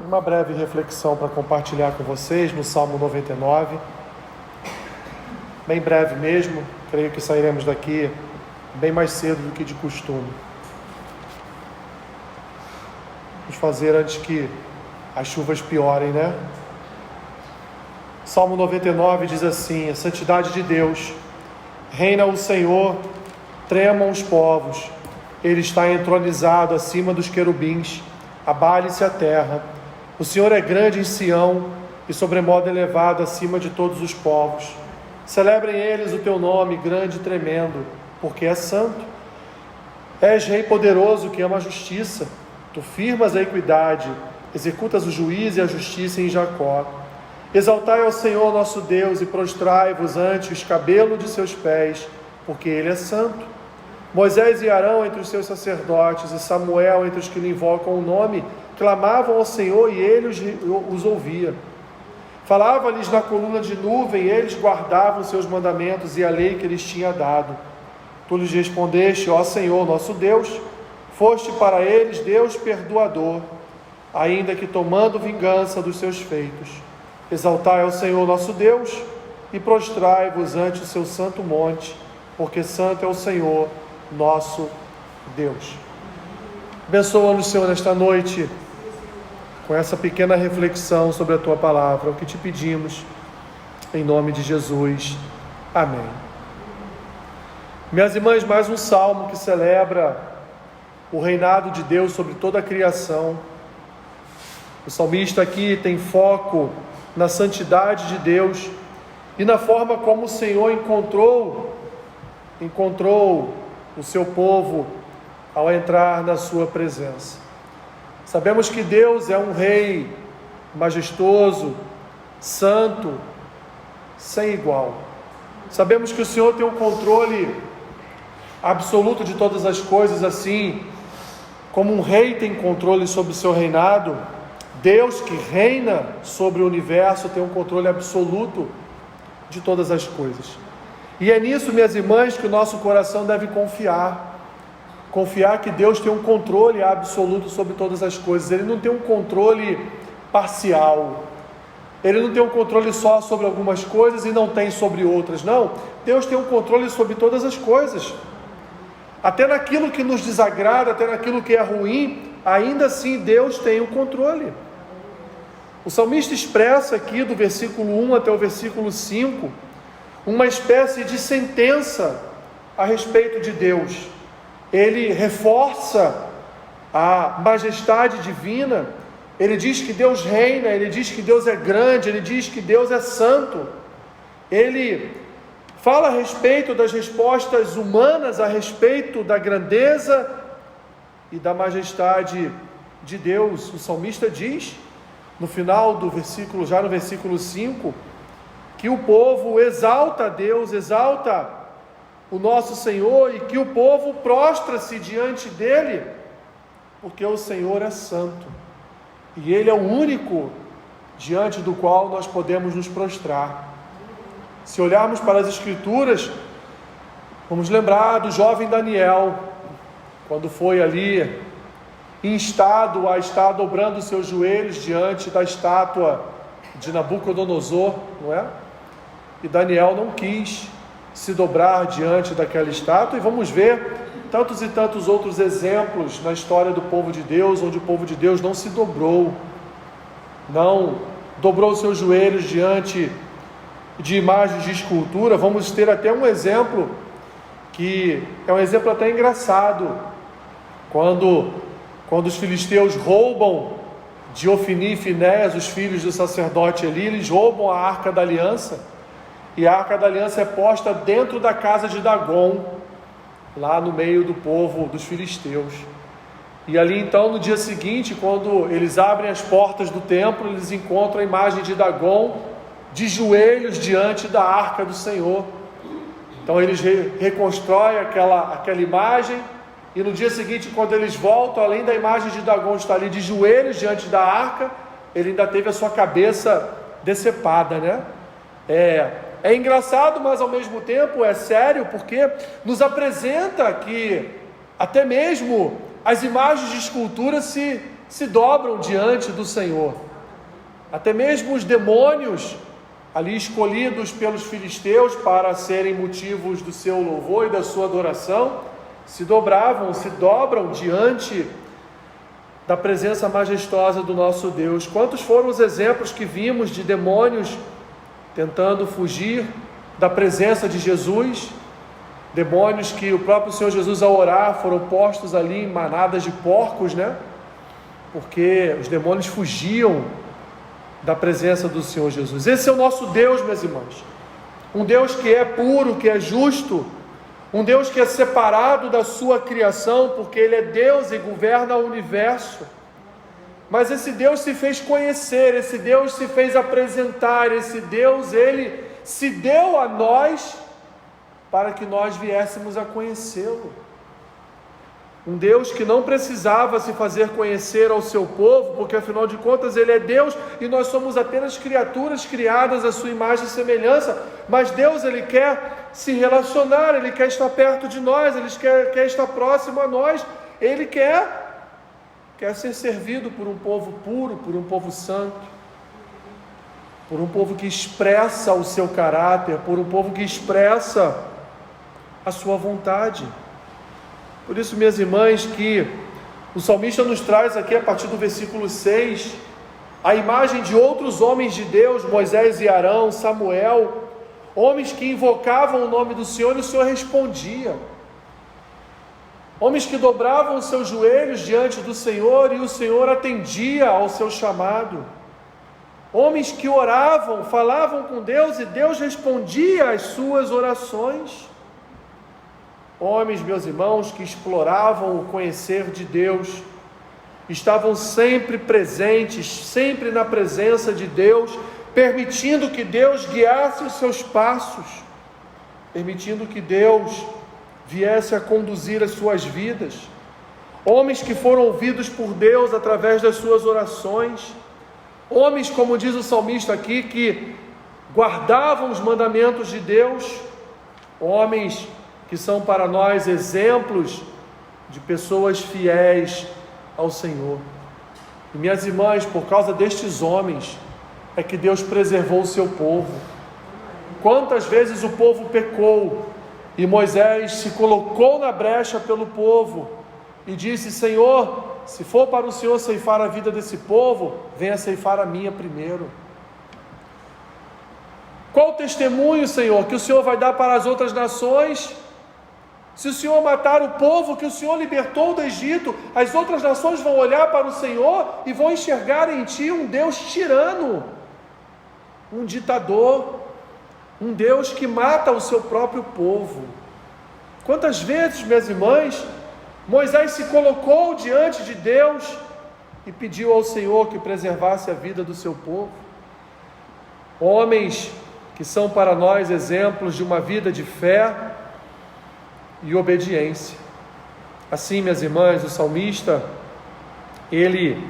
Uma breve reflexão para compartilhar com vocês no Salmo 99. Bem breve mesmo, creio que sairemos daqui bem mais cedo do que de costume. Vamos fazer antes que as chuvas piorem, né? Salmo 99 diz assim: a santidade de Deus, reina o Senhor, tremam os povos, Ele está entronizado acima dos querubins, abale-se a terra. O Senhor é grande em Sião e sobremodo elevado acima de todos os povos. Celebrem eles o teu nome, grande e tremendo, porque é santo. És Rei poderoso que ama a justiça. Tu firmas a equidade, executas o juízo e a justiça em Jacó. Exaltai ao Senhor nosso Deus e prostrai-vos ante o escabelo de seus pés, porque Ele é santo. Moisés e Arão entre os seus sacerdotes e Samuel entre os que lhe invocam o nome, clamavam ao Senhor e Ele os ouvia. Falava-lhes na coluna de nuvem, e eles guardavam os seus mandamentos e a lei que lhes tinha dado. Tu lhes respondeste: ó Senhor nosso Deus, foste para eles Deus perdoador, ainda que tomando vingança dos seus feitos. Exaltai ao Senhor nosso Deus e prostrai-vos ante o seu santo monte, porque santo é o Senhor nosso Deus. Abençoa-nos, Senhor, nesta noite, com essa pequena reflexão sobre a Tua Palavra, o que te pedimos, em nome de Jesus. Amém. Minhas irmãs, mais um salmo que celebra o reinado de Deus sobre toda a criação. O salmista aqui tem foco na santidade de Deus e na forma como o Senhor encontrou o seu povo ao entrar na sua presença. Sabemos que Deus é um Rei majestoso, santo, sem igual. Sabemos que o Senhor tem um controle absoluto de todas as coisas, assim como um rei tem controle sobre o seu reinado. Deus, que reina sobre o universo, tem um controle absoluto de todas as coisas. E é nisso, minhas irmãs, que o nosso coração deve confiar. Confiar que Deus tem um controle absoluto sobre todas as coisas. Ele não tem um controle parcial. Ele não tem um controle só sobre algumas coisas e não tem sobre outras. Não, Deus tem um controle sobre todas as coisas. Até naquilo que nos desagrada, até naquilo que é ruim, ainda assim Deus tem o controle. O salmista expressa aqui, do versículo 1 até o versículo 5, uma espécie de sentença a respeito de Deus. Ele reforça a majestade divina, ele diz que Deus reina, ele diz que Deus é grande, ele diz que Deus é santo. Ele fala a respeito das respostas humanas, a respeito da grandeza e da majestade de Deus. O salmista diz, no final do versículo, já no versículo 5, que o povo exalta a Deus, exalta o nosso Senhor, e que o povo prostra-se diante dele, porque o Senhor é santo, e Ele é o único diante do qual nós podemos nos prostrar. Se olharmos para as Escrituras, vamos lembrar do jovem Daniel, quando foi ali instado a estar dobrando os seus joelhos diante da estátua de Nabucodonosor, não é? E Daniel não quis se dobrar diante daquela estátua, e vamos ver tantos e tantos outros exemplos na história do povo de Deus, onde o povo de Deus não se dobrou, não dobrou os seus joelhos diante de imagens de escultura. Vamos ter até um exemplo, que é um exemplo até engraçado, quando os filisteus roubam de Ofni e Finéias, os filhos do sacerdote Eli, eles roubam a Arca da Aliança, e a Arca da Aliança é posta dentro da casa de Dagon, lá no meio do povo dos filisteus. E ali então, no dia seguinte, quando eles abrem as portas do templo, eles encontram a imagem de Dagon de joelhos diante da Arca do Senhor. Então eles reconstroem aquela imagem, e no dia seguinte, quando eles voltam, além da imagem de Dagon estar ali de joelhos diante da Arca, ele ainda teve a sua cabeça decepada, né? É engraçado, mas ao mesmo tempo é sério, porque nos apresenta que até mesmo as imagens de escultura se dobram diante do Senhor. Até mesmo os demônios, ali escolhidos pelos filisteus para serem motivos do seu louvor e da sua adoração, se dobram diante da presença majestosa do nosso Deus. Quantos foram os exemplos que vimos de demônios tentando fugir da presença de Jesus? Demônios que o próprio Senhor Jesus, ao orar, foram postos ali em manadas de porcos, né? Porque os demônios fugiam da presença do Senhor Jesus. Esse é o nosso Deus, meus irmãos. Um Deus que é puro, que é justo, um Deus que é separado da sua criação, porque Ele é Deus e governa o universo. Mas esse Deus se fez conhecer, esse Deus se fez apresentar, esse Deus, Ele se deu a nós para que nós viéssemos a conhecê-lo. Um Deus que não precisava se fazer conhecer ao seu povo, porque afinal de contas Ele é Deus e nós somos apenas criaturas criadas à sua imagem e semelhança. Mas Deus, Ele quer se relacionar, Ele quer estar perto de nós, Ele quer estar próximo a nós, Ele quer ser servido por um povo puro, por um povo santo, por um povo que expressa o seu caráter, por um povo que expressa a sua vontade. Por isso, minhas irmãs, que o salmista nos traz aqui a partir do versículo 6, a imagem de outros homens de Deus, Moisés e Arão, Samuel, homens que invocavam o nome do Senhor e o Senhor respondia. Homens que dobravam os seus joelhos diante do Senhor e o Senhor atendia ao seu chamado. Homens que oravam, falavam com Deus e Deus respondia às suas orações. Homens, meus irmãos, que exploravam o conhecer de Deus, estavam sempre presentes, sempre na presença de Deus, permitindo que Deus guiasse os seus passos, permitindo que Deus viesse a conduzir as suas vidas. Homens que foram ouvidos por Deus através das suas orações. Homens, como diz o salmista aqui, que guardavam os mandamentos de Deus. Homens que são para nós exemplos de pessoas fiéis ao Senhor. E minhas irmãs, por causa destes homens, é que Deus preservou o seu povo. Quantas vezes o povo pecou, e Moisés se colocou na brecha pelo povo, e disse: Senhor, se for para o Senhor ceifar a vida desse povo, venha ceifar a minha primeiro. Qual o testemunho, Senhor, que o Senhor vai dar para as outras nações? Se o Senhor matar o povo que o Senhor libertou do Egito, as outras nações vão olhar para o Senhor e vão enxergar em Ti um Deus tirano, um ditador, um Deus que mata o seu próprio povo. Quantas vezes, minhas irmãs, Moisés se colocou diante de Deus e pediu ao Senhor que preservasse a vida do seu povo. Homens que são para nós exemplos de uma vida de fé e obediência. Assim, minhas irmãs, o salmista, ele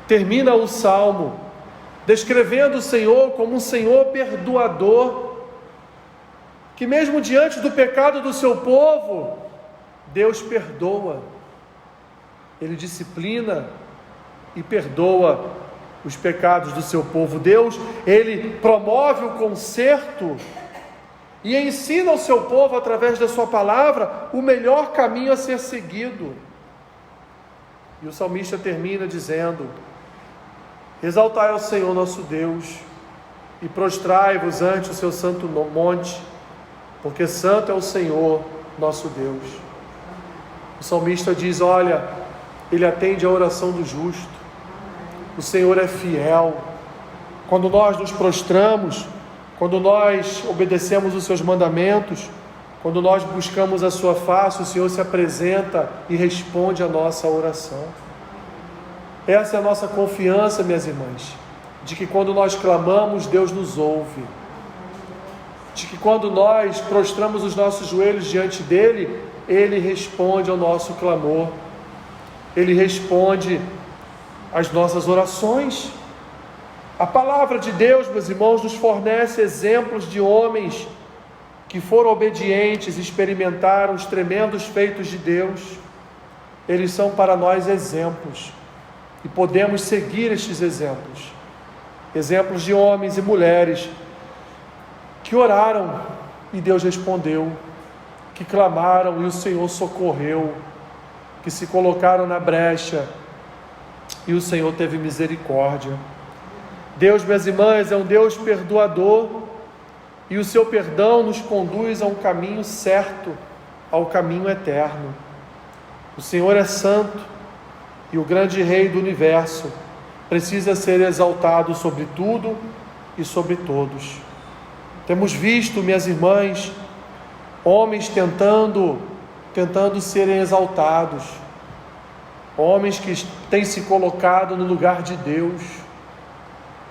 termina o salmo descrevendo o Senhor como um Senhor perdoador, que mesmo diante do pecado do seu povo, Deus perdoa. Ele disciplina e perdoa os pecados do seu povo. Deus, Ele promove o conserto e ensina ao seu povo, através da sua palavra, o melhor caminho a ser seguido. E o salmista termina dizendo: exaltai ao Senhor nosso Deus e prostrai-vos ante o seu santo monte, porque santo é o Senhor nosso Deus. O salmista diz: olha, Ele atende a oração do justo, o Senhor é fiel. Quando nós nos prostramos, quando nós obedecemos os seus mandamentos, quando nós buscamos a sua face, o Senhor se apresenta e responde a nossa oração. Essa é a nossa confiança, minhas irmãs, de que quando nós clamamos, Deus nos ouve, de que quando nós prostramos os nossos joelhos diante dEle, Ele responde ao nosso clamor, Ele responde às nossas orações. A palavra de Deus, meus irmãos, nos fornece exemplos de homens que foram obedientes, experimentaram os tremendos feitos de Deus. eles são para nós exemplos, e podemos seguir estes exemplos. Exemplos de homens e mulheres que oraram e Deus respondeu, que clamaram e o Senhor socorreu, que se colocaram na brecha e o Senhor teve misericórdia. Deus, minhas irmãs, é um Deus perdoador, e o seu perdão nos conduz a um caminho certo, ao caminho eterno. O Senhor é santo, e o grande Rei do universo precisa ser exaltado sobre tudo e sobre todos. Temos visto, minhas irmãs, homens tentando serem exaltados, homens que têm se colocado no lugar de Deus,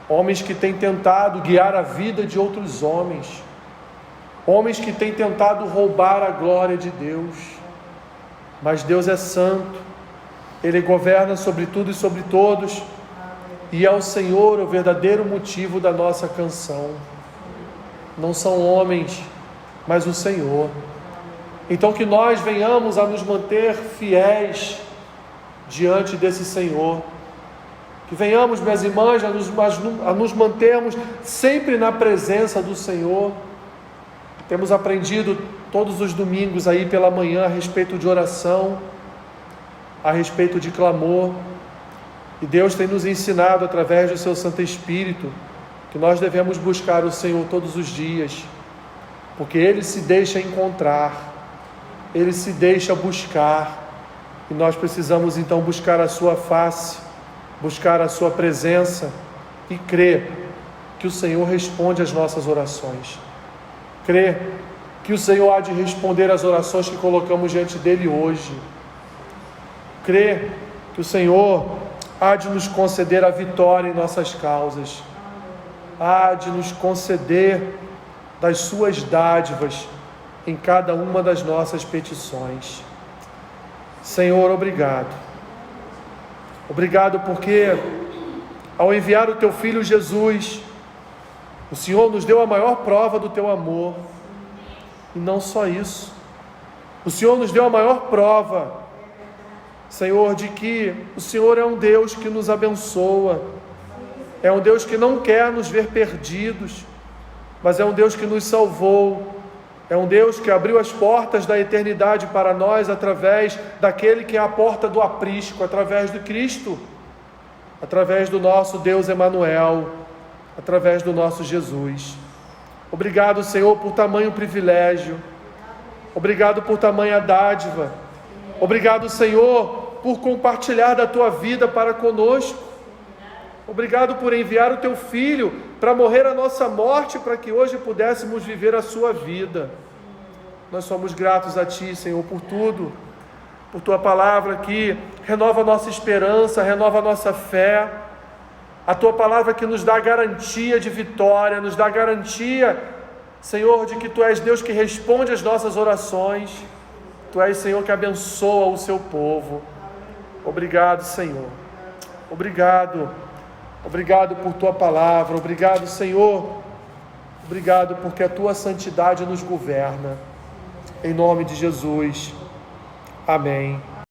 homens que têm tentado guiar a vida de outros homens, homens que têm tentado roubar a glória de Deus. Mas Deus é santo, Ele governa sobre tudo e sobre todos, e é o Senhor o verdadeiro motivo da nossa canção. Não são homens, mas o Senhor. Então que nós venhamos a nos manter fiéis diante desse Senhor, que venhamos, minhas irmãs, a nos mantermos sempre na presença do Senhor. Temos aprendido todos os domingos aí pela manhã a respeito de oração, a respeito de clamor, e Deus tem nos ensinado através do seu Santo Espírito que nós devemos buscar o Senhor todos os dias, porque Ele se deixa encontrar, Ele se deixa buscar, e nós precisamos então buscar a sua face, buscar a sua presença e crer que o Senhor responde às nossas orações, crer que o Senhor há de responder às orações que colocamos diante dEle hoje, crer que o Senhor há de nos conceder a vitória em nossas causas, há de nos conceder das suas dádivas em cada uma das nossas petições. Senhor, obrigado. Obrigado porque, ao enviar o Teu Filho Jesus, o Senhor nos deu a maior prova do Teu amor. E não só isso, o Senhor nos deu a maior prova, Senhor, de que o Senhor é um Deus que nos abençoa, é um Deus que não quer nos ver perdidos, mas é um Deus que nos salvou, é um Deus que abriu as portas da eternidade para nós através daquele que é a porta do aprisco, através do Cristo, através do nosso Deus Emanuel, através do nosso Jesus. Obrigado, Senhor, por tamanho privilégio, obrigado por tamanha dádiva, obrigado, Senhor, por compartilhar da Tua vida para conosco, obrigado por enviar o Teu Filho para morrer a nossa morte, para que hoje pudéssemos viver a Sua vida. Nós somos gratos a Ti, Senhor, por tudo, por Tua palavra que renova a nossa esperança, renova a nossa fé, a Tua palavra que nos dá garantia de vitória, nos dá garantia, Senhor, de que Tu és Deus que responde às nossas orações, Tu és, Senhor, que abençoa o Seu povo. Obrigado, Senhor. Obrigado. Obrigado por Tua palavra. Obrigado, Senhor. Obrigado porque a Tua santidade nos governa. Em nome de Jesus. Amém.